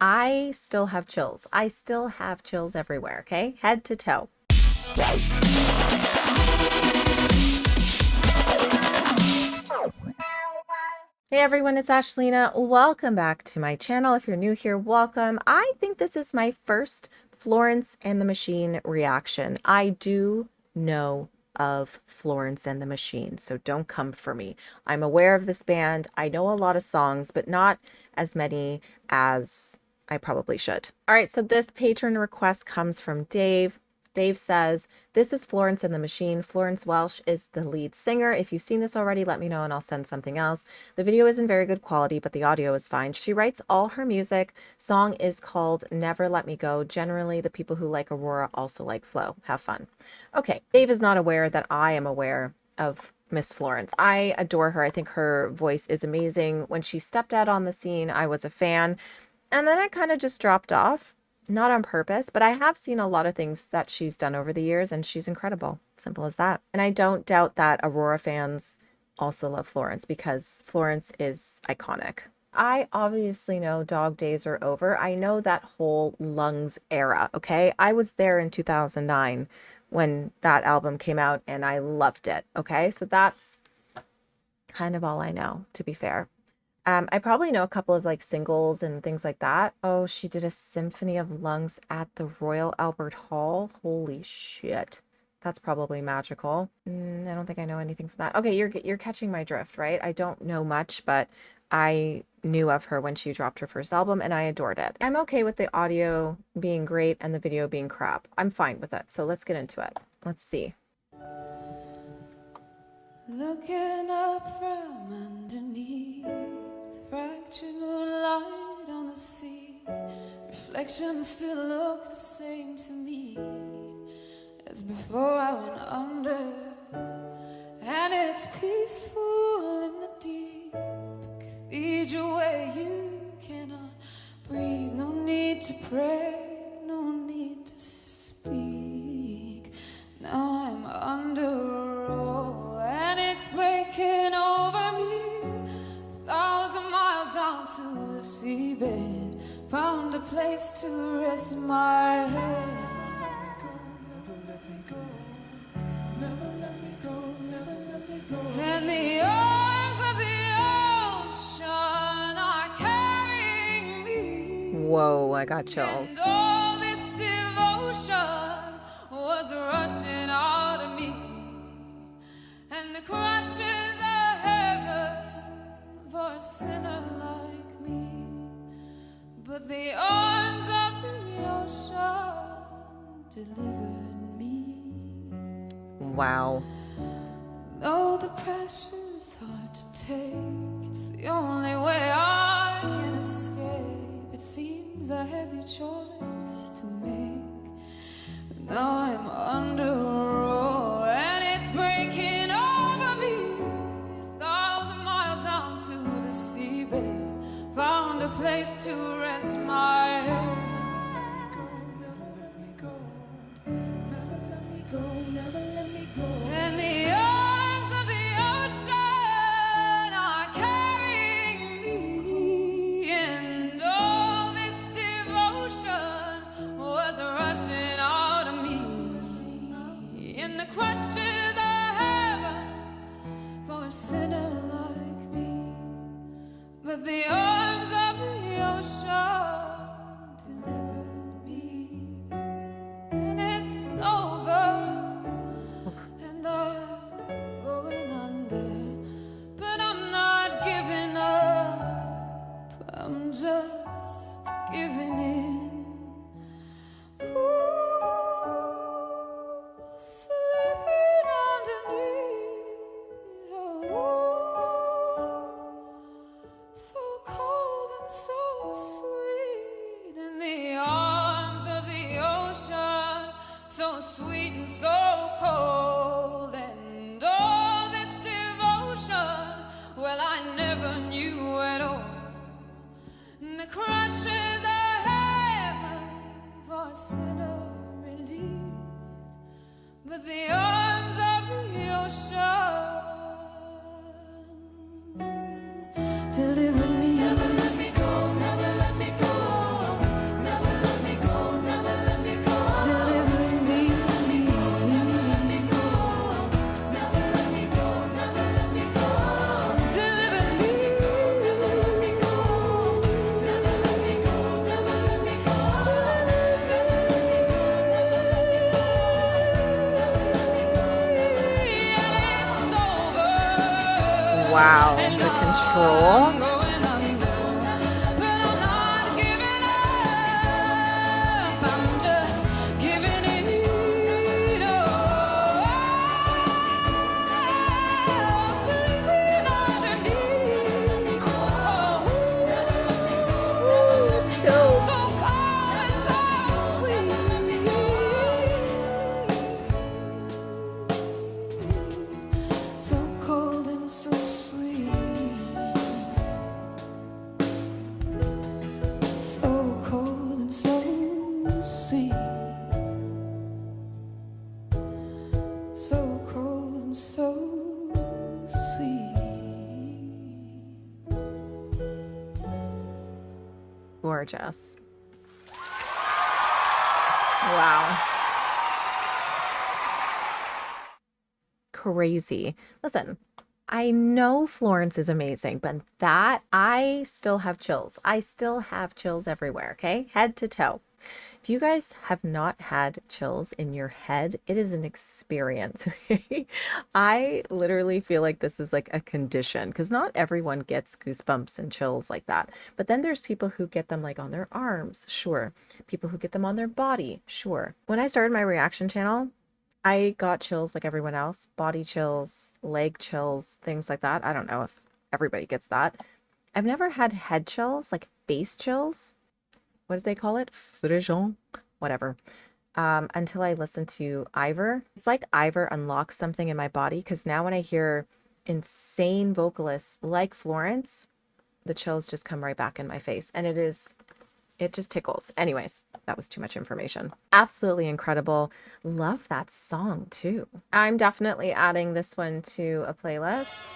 I still have chills. I still have chills everywhere, okay? Head to toe. Hey everyone, it's Ashlena. Welcome back to my channel. If you're new here, welcome. I think this is my first Florence and the Machine reaction. I do know of Florence and the Machine, so don't come for me. I'm aware of this band. I know a lot of songs, but not as many as I probably should. All right, so this patron request comes from Dave. Dave says, this is Florence and the Machine. Florence Welsh is the lead singer. If you've seen this already, let me know and I'll send something else. The video isn't very good quality, but the audio is fine. She writes all her music. Song is called Never Let Me Go. Generally, the people who like Aurora also like Flo. Have fun. Okay, Dave is not aware that I am aware of Miss Florence. I adore her. I think her voice is amazing. When she stepped out on the scene, I was a fan. And then I kind of just dropped off. Not on purpose, but I have seen a lot of things that she's done over the years, and she's incredible. Simple as that. And I don't doubt that Aurora fans also love Florence because Florence is iconic. I obviously know Dog Days Are Over. I know that whole Lungs era, okay? I was there in 2009 when that album came out, and I loved it, okay? So that's kind of all I know, to be fair. I probably know a couple of like singles and things like that. Oh, she did a Symphony of Lungs at the Royal Albert Hall. Holy shit. That's probably magical. I don't think I know anything from that. Okay, you're catching my drift, right? I don't know much, but I knew of her when she dropped her first album and I adored it. I'm okay with the audio being great and the video being crap. I'm fine with it. So let's get into it. Let's see. Looking up from underneath, fractured moonlight on the sea, reflections still look the same to me as before I went under. And it's peaceful in the deep cathedral where you cannot breathe. No need to pray, no need to speak. Now I'm under a roll and it's breaking over me. 1,000 miles down to the seabed, found a place to rest my head. And the arms of the ocean are carrying me. Whoa, I got chills. And all this devotion was rushing out of me. And the crushes of heaven for a sinner like me. But the arms of the ocean delivered me. Wow. Though the pressure's hard to take, it's the only way I can escape. It seems a heavy choice to make, but now I'm under a roll and it's breaking over me. 1,000 miles down to the seabed, found a place to rest my head. And the arms of the ocean are carrying me, and all this devotion was rushing out of me. In the questions of heaven for a sinner like me, but the arms of the ocean delivered me. And it's over. And I'm going under, but I'm not giving up. I'm just giving in. Ooh, sleeping underneath. Oh, so cold and so sweet in the arms of the ocean. So sweet and so cold, and all this devotion, well, I never knew at all. And the crushes of heaven control. I'm going under, but I'm not giving up. I'm just giving it all. Sleeping underneath. Chills. So cold and so sweet. So cold and so sweet. So cold and so sweet. So cold and so sweet. Gorgeous. Wow. Crazy. Listen, I know Florence is amazing, but that I still have chills. I still have chills everywhere, okay? Head to toe. If you guys have not had chills in your head, it is an experience. Okay? I literally feel like this is like a condition because not everyone gets goosebumps and chills like that. But then there's people who get them like on their arms, sure. People who get them on their body, sure. When I started my reaction channel, I got chills like everyone else, body chills, leg chills, things like that. I don't know if everybody gets that. I've never had head chills, like face chills. What do they call it? Frisson, whatever. Until I listened to Ivor. It's like Ivor unlocks something in my body because now when I hear insane vocalists like Florence, the chills just come right back in my face. And it just tickles. Anyways, that was too much information. Absolutely incredible. Love that song too. I'm definitely adding this one to a playlist.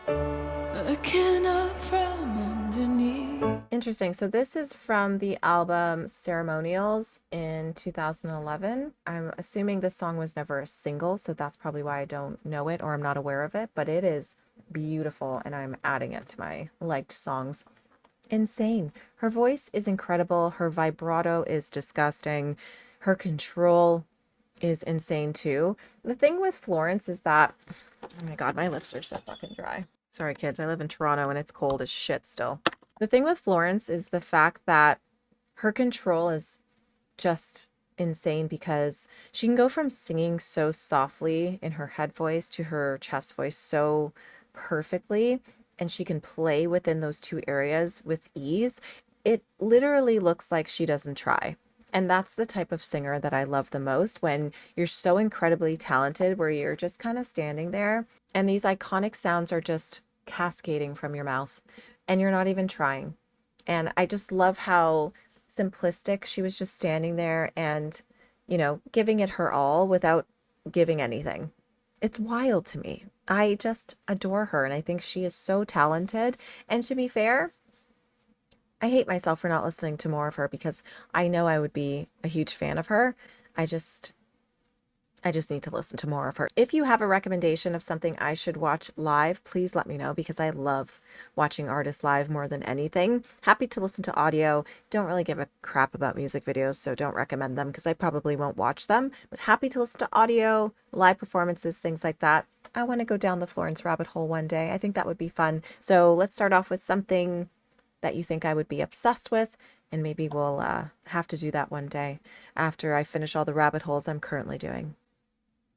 Looking up from underneath. Interesting. So this is from the album Ceremonials in 2011. I'm assuming this song was never a single, so that's probably why I don't know it or I'm not aware of it, but it is beautiful and I'm adding it to my liked songs. Insane. Her voice is incredible. Her vibrato is disgusting. Her control is insane too. The thing with Florence is that, oh my God, my lips are so fucking dry. Sorry, kids. I live in Toronto and it's cold as shit still. The thing with Florence is the fact that her control is just insane because she can go from singing so softly in her head voice to her chest voice so perfectly, and she can play within those two areas with ease. It literally looks like she doesn't try. And that's the type of singer that I love the most, when you're so incredibly talented, where you're just kind of standing there and these iconic sounds are just cascading from your mouth and you're not even trying. And I just love how simplistic she was, just standing there and, you know, giving it her all without giving anything. It's wild to me. I just adore her and I think she is so talented. And to be fair, I hate myself for not listening to more of her because I know I would be a huge fan of her. I just need to listen to more of her. If you have a recommendation of something I should watch live, please let me know because I love watching artists live more than anything. Happy to listen to audio. Don't really give a crap about music videos, so don't recommend them because I probably won't watch them. But happy to listen to audio, live performances, things like that. I want to go down the Florence rabbit hole one day. I think that would be fun. So let's start off with something that you think I would be obsessed with, and maybe we'll have to do that one day after I finish all the rabbit holes I'm currently doing.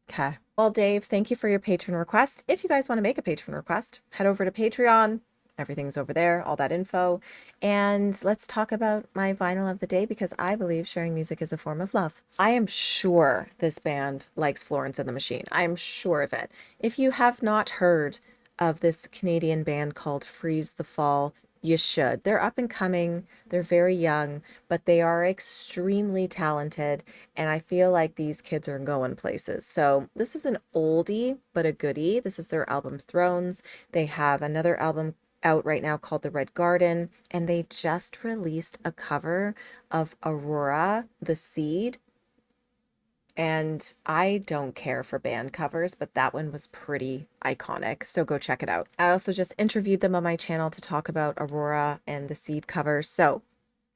Okay. Well, Dave, thank you for your patron request. If you guys want to make a patron request, head over to Patreon. Everything's over there, all that info. And let's talk about my vinyl of the day because I believe sharing music is a form of love. I am sure this band likes Florence and the Machine. I am sure of it. If you have not heard of this Canadian band called Freeze the Fall, you should. They're up and coming. They're very young, but they are extremely talented. And I feel like these kids are going places. So this is an oldie, but a goodie. This is their album Thrones. They have another album out right now called The Red Garden. And they just released a cover of Aurora, the Seed. And I don't care for band covers, but that one was pretty iconic. So go check it out. I also just interviewed them on my channel to talk about Aurora and the Seed cover. So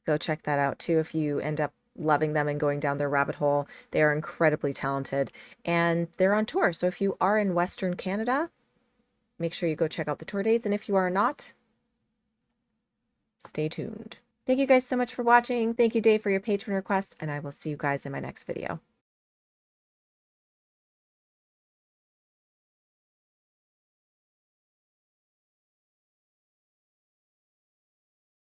go check that out too if you end up loving them and going down their rabbit hole. They are incredibly talented and they're on tour. So if you are in Western Canada, make sure you go check out the tour dates. And if you are not, stay tuned. Thank you guys so much for watching. Thank you, Dave, for your patron request, and I will see you guys in my next video.